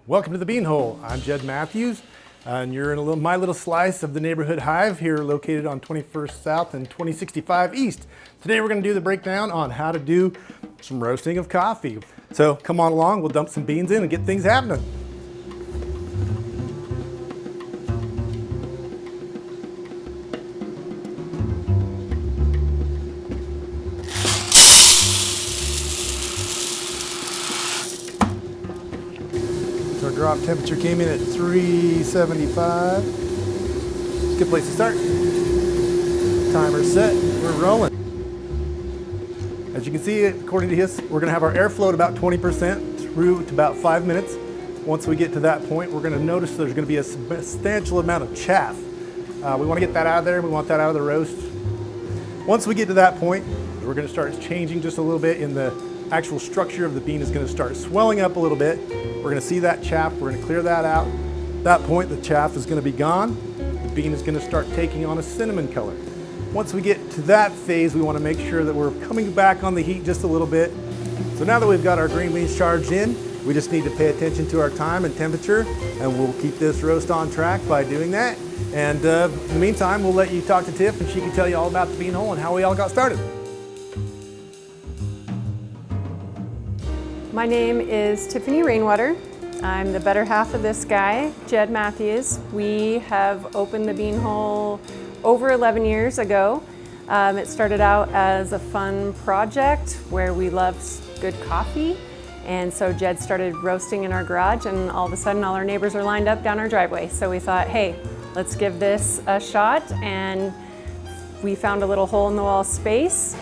Welcome to the Beanhole. I'm Jed Matthews, and you're in my little slice of the neighborhood hive here located on 21st South and 2065 East. Today we're going to do the breakdown on how to do some roasting of coffee. So come on along, we'll dump some beans in and get things happening. Our drop temperature came in at 375. Good place to start. Timer set, we're rolling. As you can see, according to his, we're gonna have our airflow at about 20% through to about 5 minutes. Once we get to that point, we're gonna notice there's gonna be a substantial amount of chaff. We wanna get that out of there, we want that out of the roast. Once we get to that point, we're gonna start changing just a little bit in the actual structure of the bean is gonna start swelling up a little bit. We're gonna see that chaff, we're gonna clear that out. At that point, the chaff is gonna be gone. The bean is gonna start taking on a cinnamon color. Once we get to that phase, we wanna make sure that we're coming back on the heat just a little bit. So now that we've got our green beans charged in, we just need to pay attention to our time and temperature, and we'll keep this roast on track by doing that. And in the meantime, we'll let you talk to Tiff, and she can tell you all about the Beanhole and how we all got started. My name is Tiffany Rainwater. I'm the better half of this guy, Jed Matthews. We have opened the Beanhole over 11 years ago. It started out as a fun project where we loved good coffee. And so Jed started roasting in our garage, and all of a sudden all our neighbors are lined up down our driveway. So we thought, hey, let's give this a shot. And we found a little hole in the wall space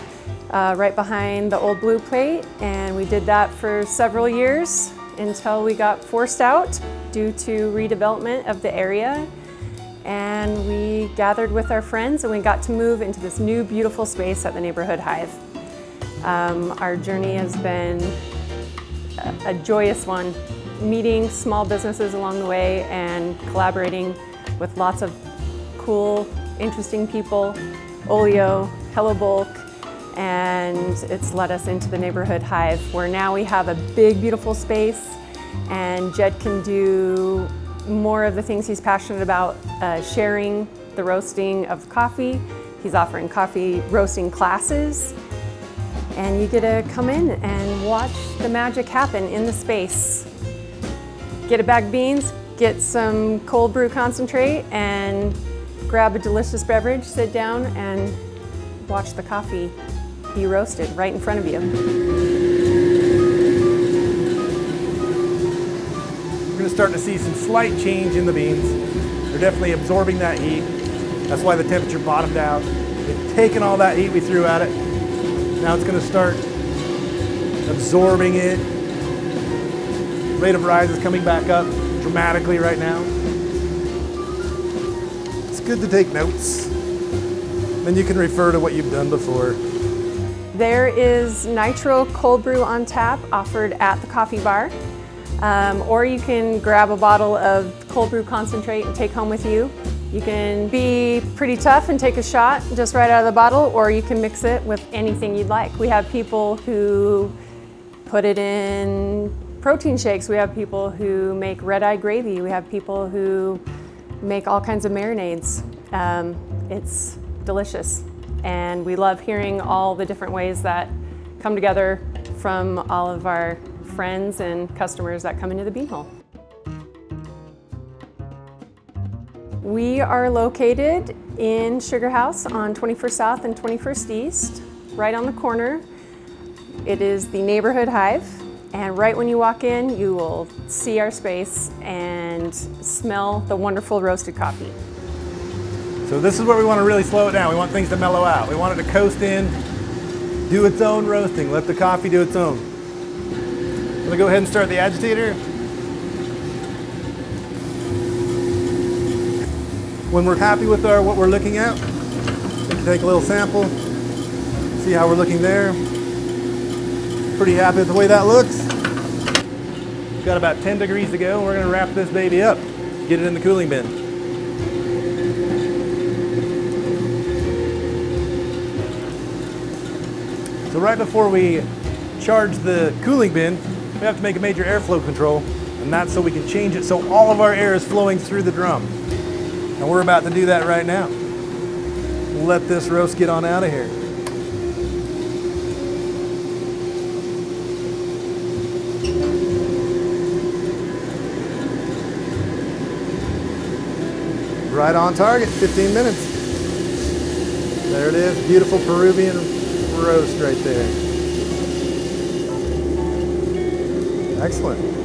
right behind the old blue plate, and we did that for several years until we got forced out due to redevelopment of the area. And we gathered with our friends and we got to move into this new beautiful space at the neighborhood hive. Our journey has been a joyous one, meeting small businesses along the way and collaborating with lots of cool, interesting people, Olio, Hello Bulk, and it's led us into the neighborhood hive where now we have a big, beautiful space, and Jed can do more of the things he's passionate about, sharing the roasting of coffee. He's offering coffee roasting classes, and you get to come in and watch the magic happen in the space. Get a bag of beans, get some cold brew concentrate, and grab a delicious beverage, sit down, and watch the coffee be roasted right in front of you. We're gonna start to see some slight change in the beans. They're definitely absorbing that heat. That's why the temperature bottomed out. They've taken all that heat we threw at it. Now it's gonna start absorbing it. Rate of rise is coming back up dramatically right now. It's good to take notes. Then you can refer to what you've done before. There is nitro cold brew on tap offered at the coffee bar, or you can grab a bottle of cold brew concentrate and take home with you. You can be pretty tough and take a shot just right out of the bottle, or you can mix it with anything you'd like. We have people who put it in protein shakes. We have people who make red-eye gravy. We have people who make all kinds of marinades. It's delicious. And we love hearing all the different ways that come together from all of our friends and customers that come into the Beanhole. We are located in Sugar House on 21st South and 21st East, right on the corner. It is the neighborhood hive, and right when you walk in, you will see our space and smell the wonderful roasted coffee. So this is where we want to really slow it down. We want things to mellow out. We want it to coast in, do its own roasting, let the coffee do its own. I'm gonna go ahead and start the agitator. When we're happy with what we're looking at, we can take a little sample, see how we're looking there. Pretty happy with the way that looks. We've got about 10 degrees to go, and we're gonna wrap this baby up, get it in the cooling bin. So right before we charge the cooling bin, we have to make a major airflow control, and And that's so we can change it so all of our air is flowing through the drum. And we're about to do that right now. Let this roast get on out of here. Right on target, 15 minutes. There it is, beautiful Peruvian roast right there. Excellent.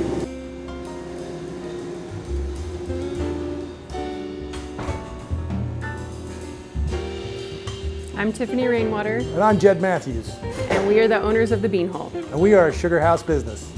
I'm Tiffany Rainwater, And I'm Jed Matthews, and we are the owners of the Bean Hole. and we are a sugar house business.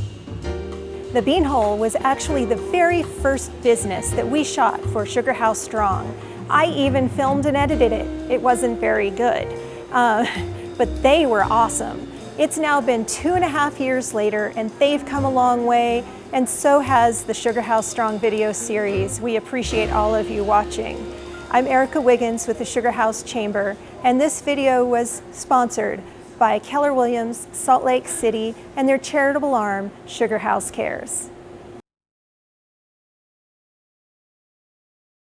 The Bean Hole was actually the very first business that we shot for Sugar House Strong. I even filmed and edited it. It wasn't very good, but they were awesome. It's now been 2.5 years later, and they've come a long way, and so has the Sugar House Strong video series. We appreciate all of you watching. I'm Erica Wiggins with the Sugar House Chamber, and this video was sponsored by Keller Williams, Salt Lake City, and their charitable arm, Sugar House Cares.